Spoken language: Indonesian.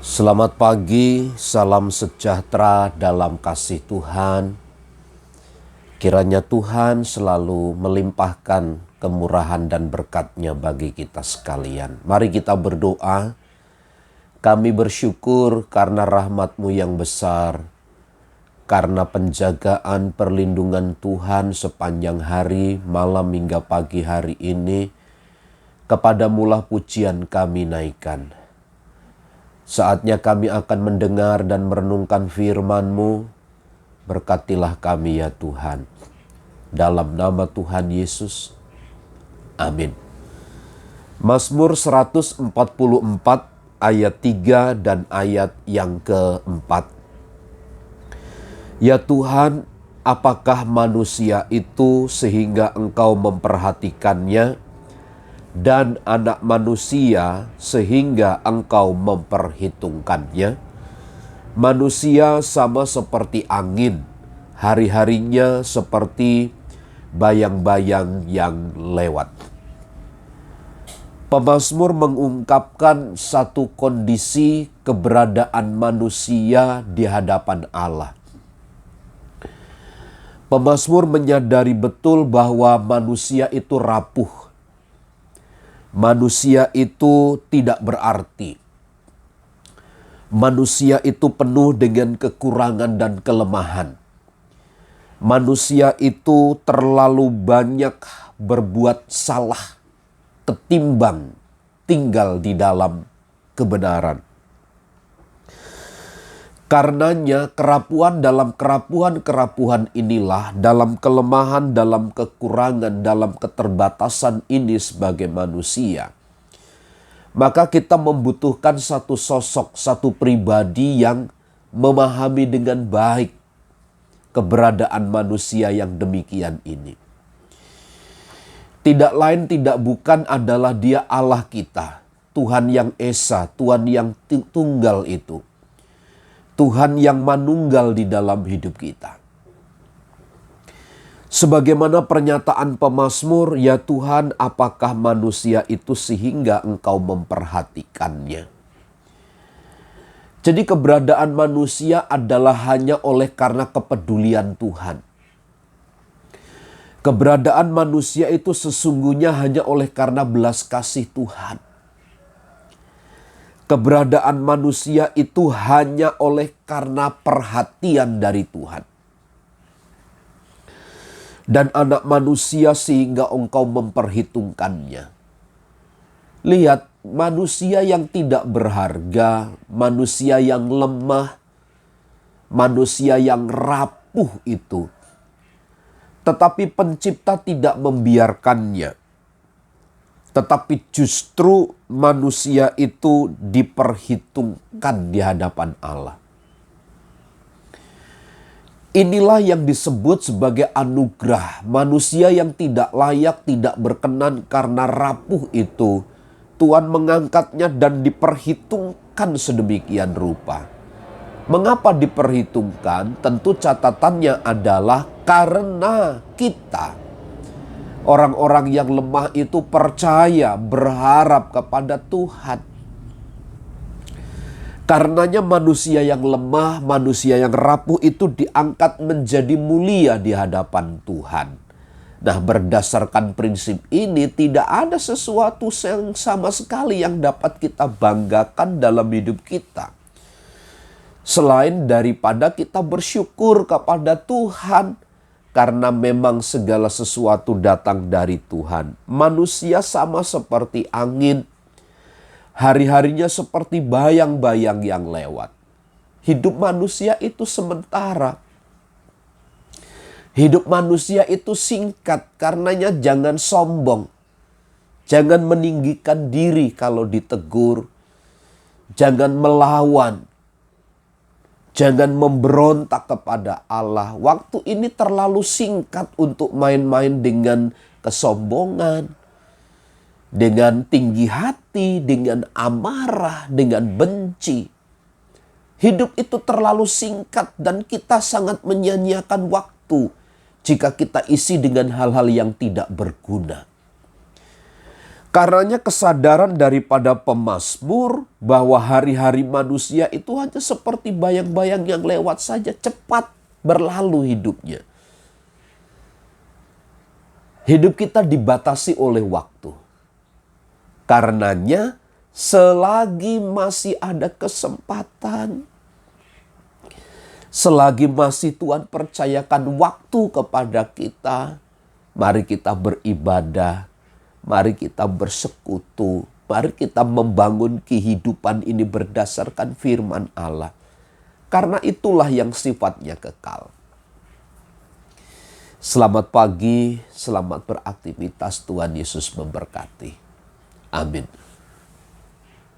Selamat pagi, salam sejahtera dalam kasih Tuhan. Kiranya Tuhan selalu melimpahkan kemurahan dan berkat-Nya bagi kita sekalian. Mari kita berdoa. Kami bersyukur karena rahmat-Mu yang besar, karena penjagaan perlindungan Tuhan sepanjang hari, malam hingga pagi hari ini. Kepadamu-lah pujian kami naikkan. Saatnya kami akan mendengar dan merenungkan firman-Mu. Berkatilah kami ya Tuhan. Dalam nama Tuhan Yesus. Amin. Mazmur 144 ayat 3 dan ayat yang keempat. Ya Tuhan, apakah manusia itu sehingga Engkau memperhatikannya, dan anak manusia sehingga Engkau memperhitungkannya? Manusia sama seperti angin, hari-harinya seperti bayang-bayang yang lewat. Pemazmur mengungkapkan satu kondisi keberadaan manusia di hadapan Allah. Pemazmur menyadari betul bahwa manusia itu rapuh. Manusia itu tidak berarti. Manusia itu penuh dengan kekurangan dan kelemahan. Manusia itu terlalu banyak berbuat salah ketimbang tinggal di dalam kebenaran. Karenanya kerapuhan dalam kerapuhan inilah, dalam kelemahan, dalam kekurangan, dalam keterbatasan ini sebagai manusia, maka kita membutuhkan satu sosok, satu pribadi yang memahami dengan baik keberadaan manusia yang demikian ini. Tidak lain tidak bukan adalah Dia Allah kita, Tuhan yang Esa, Tuhan yang tunggal itu. Tuhan yang manunggal di dalam hidup kita. Sebagaimana pernyataan pemazmur, ya Tuhan, apakah manusia itu sehingga Engkau memperhatikannya? Jadi keberadaan manusia adalah hanya oleh karena kepedulian Tuhan. Keberadaan manusia itu sesungguhnya hanya oleh karena belas kasih Tuhan. Keberadaan manusia itu hanya oleh karena perhatian dari Tuhan. Dan anak manusia sehingga Engkau memperhitungkannya. Lihat, manusia yang tidak berharga, manusia yang lemah, manusia yang rapuh itu. Tetapi pencipta tidak membiarkannya. Tetapi justru manusia itu diperhitungkan di hadapan Allah. Inilah yang disebut sebagai anugerah. Manusia yang tidak layak, tidak berkenan karena rapuh itu, Tuhan mengangkatnya dan diperhitungkan sedemikian rupa. Mengapa diperhitungkan? Tentu catatannya adalah karena kita, orang-orang yang lemah itu percaya, berharap kepada Tuhan. Karenanya manusia yang lemah, manusia yang rapuh itu diangkat menjadi mulia di hadapan Tuhan. Nah, berdasarkan prinsip ini tidak ada sesuatu yang sama sekali yang dapat kita banggakan dalam hidup kita. Selain daripada kita bersyukur kepada Tuhan, karena memang segala sesuatu datang dari Tuhan. Manusia sama seperti angin, hari-harinya seperti bayang-bayang yang lewat. Hidup manusia itu sementara. Hidup manusia itu singkat, karenanya jangan sombong. Jangan meninggikan diri kalau ditegur. Jangan melawan. Jangan memberontak kepada Allah. Waktu ini terlalu singkat untuk main-main dengan kesombongan, dengan tinggi hati, dengan amarah, dengan benci. Hidup itu terlalu singkat dan kita sangat menyia-nyiakan waktu jika kita isi dengan hal-hal yang tidak berguna. Karenanya kesadaran daripada pemazmur bahwa hari-hari manusia itu hanya seperti bayang-bayang yang lewat saja, cepat berlalu hidupnya. Hidup kita dibatasi oleh waktu. Karenanya selagi masih ada kesempatan, selagi masih Tuhan percayakan waktu kepada kita, mari kita beribadah. Mari kita bersekutu, mari kita membangun kehidupan ini berdasarkan firman Allah. Karena itulah yang sifatnya kekal. Selamat pagi, selamat beraktivitas, Tuhan Yesus memberkati. Amin.